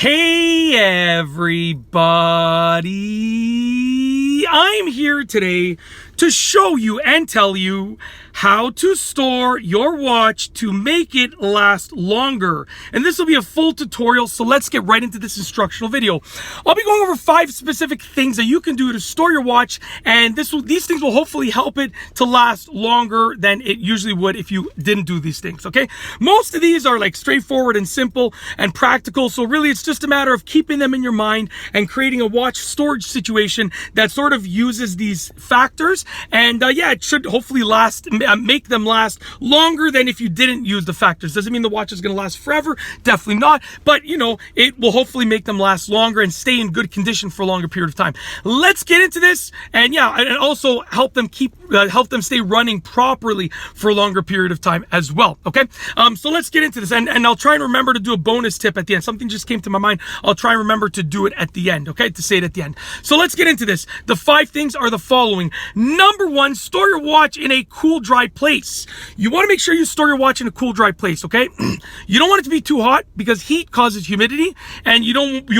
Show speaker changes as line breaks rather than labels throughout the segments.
Hey everybody, I'm here today to show you and tell you how to store your watch to make it last longer. And this will be a full tutorial, so let's get right into this instructional video. I'll be going over 5 specific things that you can do to store your watch, and these things will hopefully help it to last longer than it usually would if you didn't do these things, okay? Most of these are like straightforward and simple and practical, so really it's just a matter of keeping them in your mind and creating a watch storage situation that sort of uses these factors. And yeah, it should hopefully make them last longer than if you didn't use the factors. Doesn't mean the watch is going to last forever, definitely not, but you know, it will hopefully make them last longer and stay in good condition for a longer period of time. Let's get into this, and yeah, and also help them stay running properly for a longer period of time as well. Okay, so let's get into this, and I'll try and remember to do a bonus tip at the end. Something just came to my mind. I'll try and remember to do it at the end, okay, to say it at the end. So let's get into this. The 5 things are the following. Number 1, store your watch in a cool, dry place. You want to make sure you store your watch in a cool, dry place, okay? You don't want it to be too hot because heat causes humidity, and you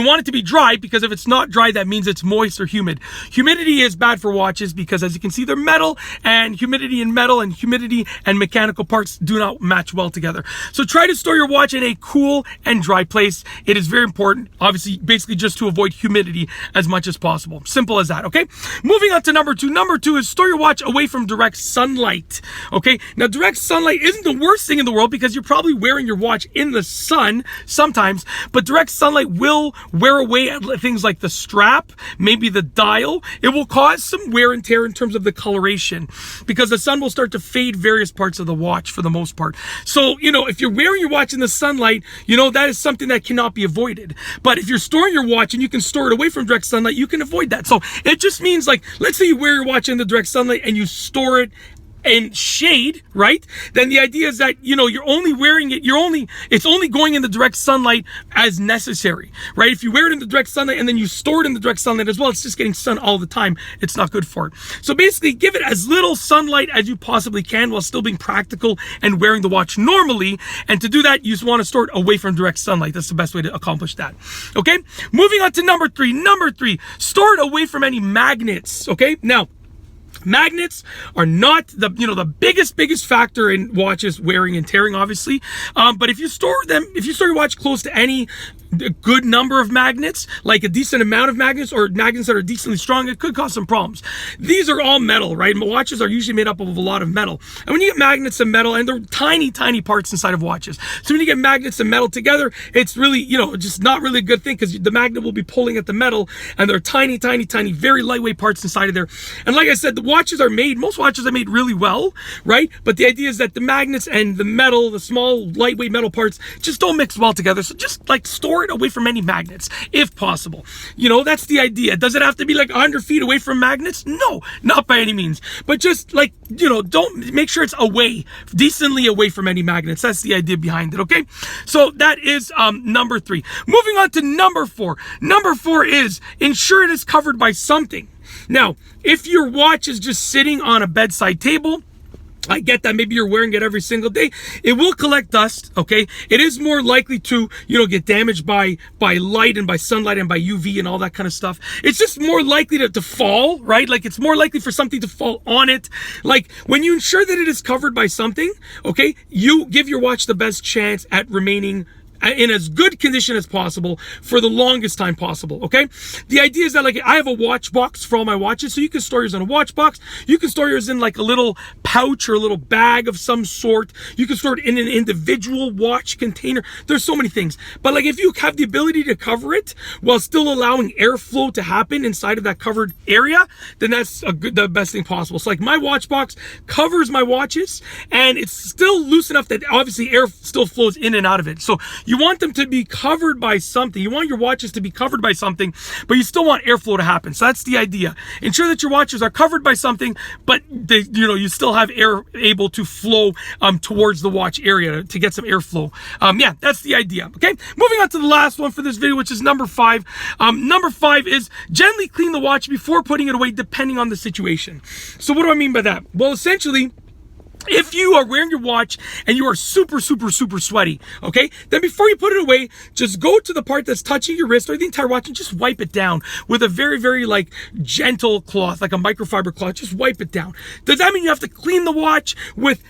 want it to be dry because if it's not dry, that means it's moist or humid. Humidity is bad for watches because, as you can see, they're metal, and humidity and mechanical parts do not match well together. So try to store your watch in a cool and dry place. It is very important, obviously, basically just to avoid humidity as much as possible. Simple as that, okay? Moving on to number 2. Number 2 is store your watch away from direct sunlight, okay? Now, direct sunlight isn't the worst thing in the world because you're probably wearing your watch in the sun sometimes, but direct sunlight will wear away at things like the strap, maybe the dial. It will cause some wear and tear in terms of the coloration because the sun will start to fade various parts of the watch for the most part. So, you know, if you're wearing your watch in the sunlight, you know, that is something that cannot be avoided. But if you're storing your watch and you can store it away from direct sunlight, you can avoid that. So it just means, like, let's say you wear your watch in the direct sunlight and you store it in shade, right? Then the idea is that, you know, you're only wearing it, it's only going in the direct sunlight as necessary, right? If you wear it in the direct sunlight and then you store it in the direct sunlight as well, it's just getting sun all the time. It's not good for it. So basically, give it as little sunlight as you possibly can while still being practical and wearing the watch normally. And to do that, you just want to store it away from direct sunlight. That's the best way to accomplish that. Okay? Moving on to number 3. Number 3, store it away from any magnets. Okay? Now, magnets are not the biggest factor in watches wearing and tearing, obviously. But if you store your watch close to any good number of magnets, like a decent amount of magnets or magnets that are decently strong, it could cause some problems. These are all metal, right? Watches are usually made up of a lot of metal. And when you get magnets and metal, and they're tiny, tiny parts inside of watches. So when you get magnets and metal together, it's really, you know, just not really a good thing because the magnet will be pulling at the metal, and they're tiny, tiny, tiny, very lightweight parts inside of there. And like I said, most watches are made really well, right? But the idea is that the magnets and the metal, the small, lightweight metal parts, just don't mix well together. So just like store it away from any magnets if possible. You know, that's the idea. Does it have to be like 100 feet away from magnets? No, not by any means. But just like, you know, don't make sure it's decently away from any magnets. That's the idea behind it, okay? So that is number 3. Moving on to number 4. Number 4 is ensure it is covered by something. Now, if your watch is just sitting on a bedside table, I get that maybe you're wearing it every single day, it will collect dust, okay? It is more likely to, you know, get damaged by light and by sunlight and by UV and all that kind of stuff. It's just more likely to fall, right? Like, it's more likely for something to fall on it. Like, when you ensure that it is covered by something, okay, you give your watch the best chance at remaining in as good condition as possible for the longest time possible, okay? The idea is that, like, I have a watch box for all my watches, so you can store yours in a watch box. You can store yours in like a little pouch or a little bag of some sort. You can store it in an individual watch container. There's so many things. But like, if you have the ability to cover it while still allowing airflow to happen inside of that covered area, then that's the best thing possible. So like, my watch box covers my watches, and it's still loose enough that obviously air still flows in and out of it. So you want them to be covered by something. You want your watches to be covered by something, but you still want airflow to happen. So that's the idea. Ensure that your watches are covered by something, but you still have air able to flow towards the watch area to get some airflow. Yeah, that's the idea. Okay, moving on to the last one for this video, which is number 5. Number 5 is gently clean the watch before putting it away, depending on the situation. So what do I mean by that? Well, essentially, If you are wearing your watch and you are super sweaty, okay, then before you put it away, just go to the part that's touching your wrist or the entire watch and just wipe it down with a very like gentle cloth, like a microfiber cloth. Just wipe it down. Does that mean you have to clean the watch with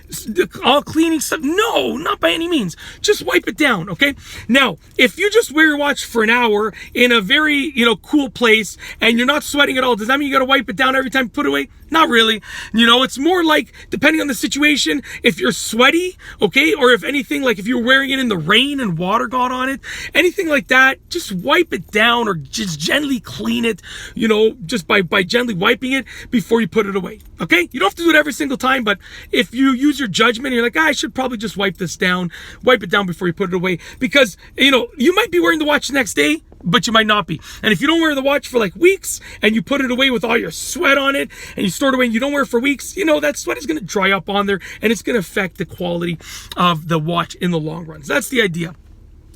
all cleaning stuff? No, not by any means. Just wipe it down, okay? Now, if you just wear your watch for an hour in a very, cool place and you're not sweating at all, does that mean you got to wipe it down every time you put it away? Not really. It's more like, depending on the situation, if you're sweaty, okay, or if anything, like if you're wearing it in the rain and water got on it, anything like that, just wipe it down or just gently clean it, just by gently wiping it before you put it away, okay? You don't have to do it every single time, but if you use your judgment, you're like, I should probably just wipe it down before you put it away, because, you might be wearing the watch the next day, but you might not be. And if you don't wear the watch for like weeks and you put it away with all your sweat on it and you store it away and you don't wear it for weeks, that sweat is going to dry up on there and it's going to affect the quality of the watch in the long run. So that's the idea.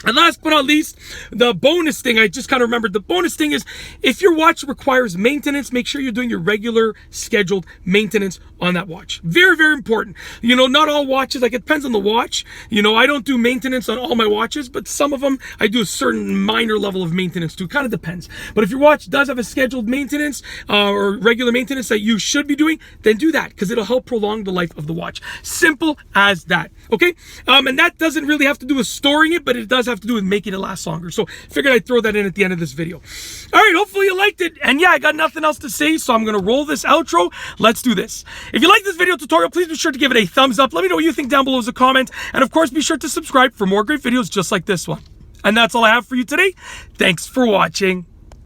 And last but not least, the bonus thing, I just kind of remembered, the bonus thing is, if your watch requires maintenance, make sure you're doing your regular scheduled maintenance on that watch. Very important. Not all watches, like it depends on the watch. I don't do maintenance on all my watches, but some of them I do a certain minor level of maintenance to. Kind of depends. But if your watch does have a scheduled maintenance or regular maintenance that you should be doing, then do that, because it'll help prolong the life of the watch. Simple as that. Okay? And that doesn't really have to do with storing it, but it does have to do with making it last longer. So figured I'd throw that in at the end of this video. All right, hopefully you liked it. And yeah, I got nothing else to say, so I'm going to roll this outro. Let's do this. If you like this video tutorial, please be sure to give it a thumbs up. Let me know what you think down below as a comment. And of course, be sure to subscribe for more great videos just like this one. And that's all I have for you today. Thanks for watching.